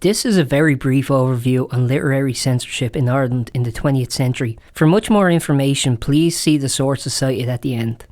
This is a very brief overview on literary censorship in Ireland in the 20th century. For much more information, please see the sources cited at the end.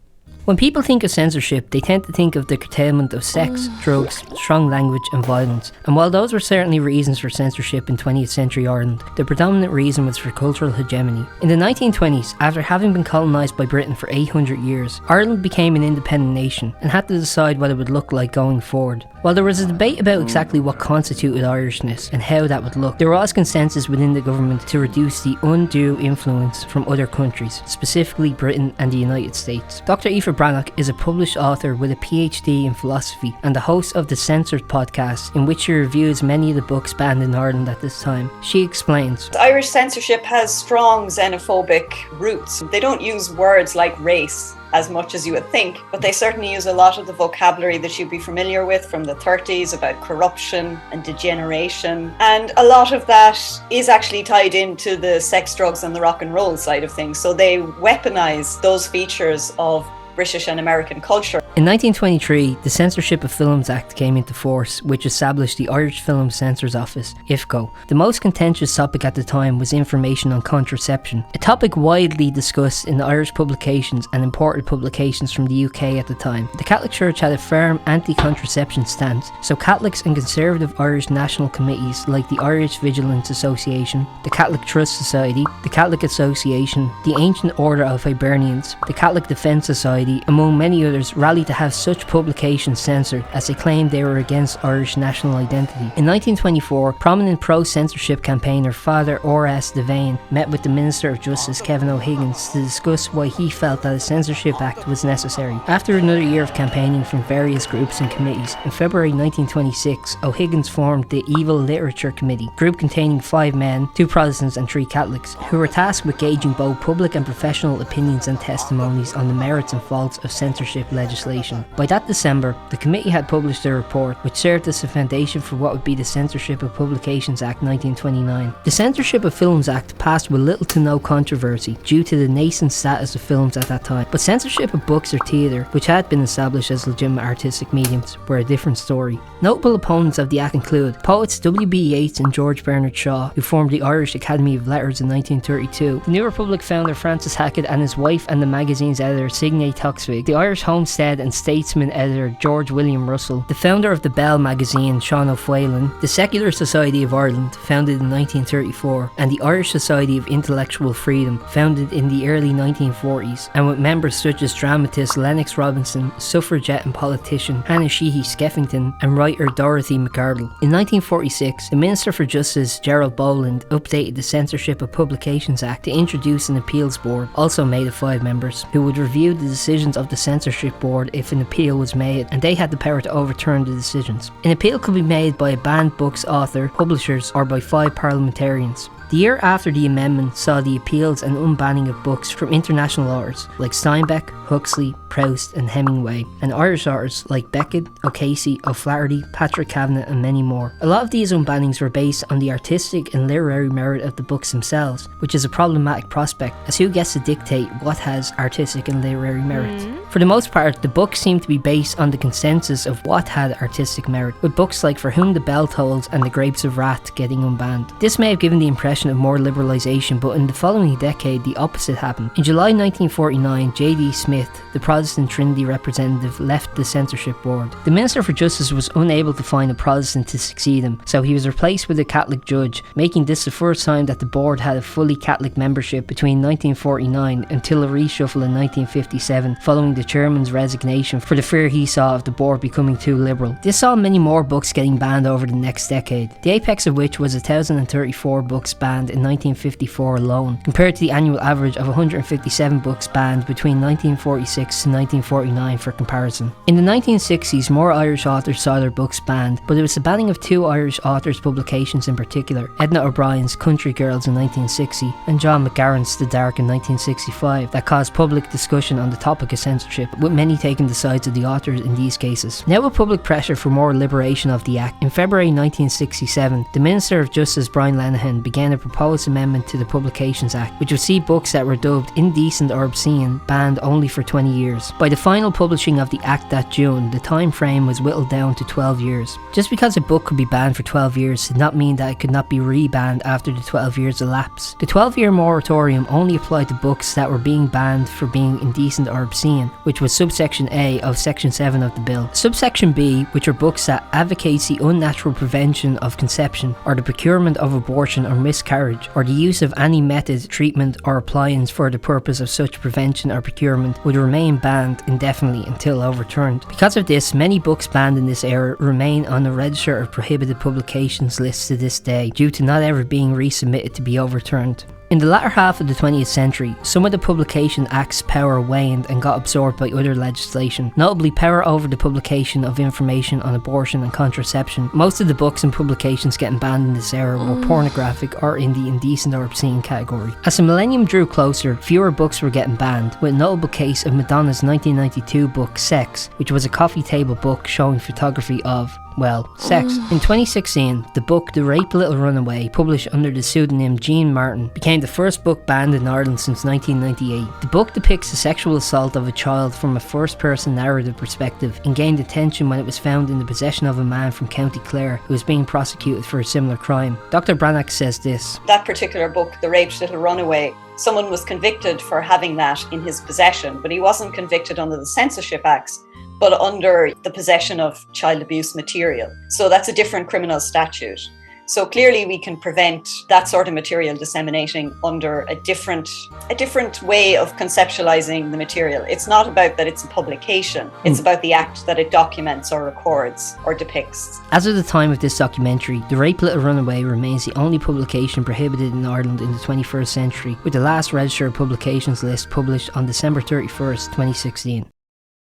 When people think of censorship, they tend to think of the curtailment of sex, drugs, strong language and violence. And while those were certainly reasons for censorship in 20th century Ireland, the predominant reason was for cultural hegemony. In the 1920s, after having been colonised by Britain for 800 years, Ireland became an independent nation and had to decide what it would look like going forward. While there was a debate about exactly what constituted Irishness and how that would look, there was consensus within the government to reduce the undue influence from other countries, specifically Britain and the United States. Dr. Aoife Bhreatnach is a published author with a PhD in philosophy and the host of the Censored podcast, in which she reviews many of the books banned in Ireland at this time. She explains, Irish censorship has strong xenophobic roots. They don't use words like race as much as you would think, but they certainly use a lot of the vocabulary that you'd be familiar with from the 30s about corruption and degeneration. And a lot of that is actually tied into the sex, drugs and the rock and roll side of things. So they weaponize those features of British and American culture. In 1923, the Censorship of Films Act came into force, which established the Irish Film Censors Office, IFCO. The most contentious topic at the time was information on contraception, a topic widely discussed in the Irish publications and imported publications from the UK at the time. The Catholic Church had a firm anti-contraception stance, so Catholics and conservative Irish national committees like the Irish Vigilance Association, the Catholic Trust Society, the Catholic Association, the Ancient Order of Hibernians, the Catholic Defence Society, among many others, rallied to have such publications censored as they claimed they were against Irish national identity. In 1924, prominent pro-censorship campaigner Father R.S. Devane met with the Minister of Justice Kevin O'Higgins to discuss why he felt that a censorship act was necessary. After another year of campaigning from various groups and committees, in February 1926, O'Higgins formed the Evil Literature Committee, a group containing 5 men, 2 Protestants and 3 Catholics, who were tasked with gauging both public and professional opinions and testimonies on the merits and faults of censorship legislation. By that December, the committee had published a report which served as a foundation for what would be the Censorship of Publications Act 1929. The Censorship of Films Act passed with little to no controversy due to the nascent status of films at that time, but censorship of books or theatre, which had been established as legitimate artistic mediums, were a different story. Notable opponents of the act include poets W.B. Yeats and George Bernard Shaw, who formed the Irish Academy of Letters in 1932, the New Republic founder Francis Hackett and his wife and the magazine's editor Signe Toxvig, the Irish Homestead and Statesman editor George William Russell, the founder of the Bell magazine Sean O'Phelan, the Secular Society of Ireland, founded in 1934, and the Irish Society of Intellectual Freedom, founded in the early 1940s, and with members such as dramatist Lennox Robinson, suffragette and politician Hannah Sheehy Skeffington, and writer Dorothy McArdle. In 1946, the Minister for Justice Gerald Boland updated the Censorship of Publications Act to introduce an appeals board, also made of 5 members, who would review the decisions of the censorship board if an appeal was made, and they had the power to overturn the decisions. An appeal could be made by a banned book's author, publishers, or by 5 parliamentarians. The year after the amendment saw the appeals and unbanning of books from international authors like Steinbeck, Huxley, Proust and Hemingway, and Irish authors like Beckett, O'Casey, O'Flaherty, Patrick Kavanagh and many more. A lot of these unbannings were based on the artistic and literary merit of the books themselves, which is a problematic prospect, as who gets to dictate what has artistic and literary merit? For the most part, the books seem to be based on the consensus of what had artistic merit, with books like For Whom the Bell Tolls and The Grapes of Wrath getting unbanned. This may have given the impression of more liberalisation, but in the following decade the opposite happened. In July 1949, J.D. Smith, the Protestant Trinity representative, left the censorship board. The Minister for Justice was unable to find a Protestant to succeed him, so he was replaced with a Catholic judge, making this the first time that the board had a fully Catholic membership between 1949 until a reshuffle in 1957 following the chairman's resignation for the fear he saw of the board becoming too liberal. This saw many more books getting banned over the next decade, the apex of which was 1,034 books banned in 1954 alone, compared to the annual average of 157 books banned between 1946 to 1949 for comparison. In the 1960s, more Irish authors saw their books banned, but it was the banning of 2 Irish authors' publications in particular, Edna O'Brien's Country Girls in 1960 and John McGarren's The Dark in 1965, that caused public discussion on the topic of censorship, with many taking the sides of the authors in these cases. Now with public pressure for more liberation of the Act, in February 1967, the Minister of Justice Brian Lenihan began a proposed amendment to the Publications Act, which would see books that were dubbed indecent or obscene banned only for 20 years. years. By the final publishing of the Act that June, the time frame was whittled down to 12 years. Just because a book could be banned for 12 years did not mean that it could not be re-banned after the 12 years elapsed. The 12-year moratorium only applied to books that were being banned for being indecent or obscene, which was subsection A of section 7 of the bill. Subsection B, which are books that advocates the unnatural prevention of conception, or the procurement of abortion or miscarriage, or the use of any method, treatment or appliance for the purpose of such prevention or procurement, would remain banned indefinitely until overturned. Because of this, many books banned in this era remain on the Register of Prohibited Publications list to this day, due to not ever being resubmitted to be overturned. In the latter half of the 20th century, some of the Publication Act's power waned and got absorbed by other legislation, notably power over the publication of information on abortion and contraception. Most of the books and publications getting banned in this era were pornographic or in the indecent or obscene category. As the millennium drew closer, fewer books were getting banned, with a notable case of Madonna's 1992 book Sex, which was a coffee table book showing photography of, well, sex. In 2016, the book The Rape Little Runaway, published under the pseudonym Jean Martin, became the first book banned in Ireland since 1998. The book depicts the sexual assault of a child from a first-person narrative perspective and gained attention when it was found in the possession of a man from County Clare who was being prosecuted for a similar crime. Dr. Bhreatnach says this: That particular book, The Raped Little Runaway, someone was convicted for having that in his possession, but he wasn't convicted under the Censorship Acts, but under the possession of child abuse material. So that's a different criminal statute. So clearly we can prevent that sort of material disseminating under a different way of conceptualizing the material. It's not about that it's a publication, it's about the act that it documents or records or depicts. As of the time of this documentary, The Rape Little Runaway remains the only publication prohibited in Ireland in the 21st century, with the last Register of Publications list published on December 31st, 2016.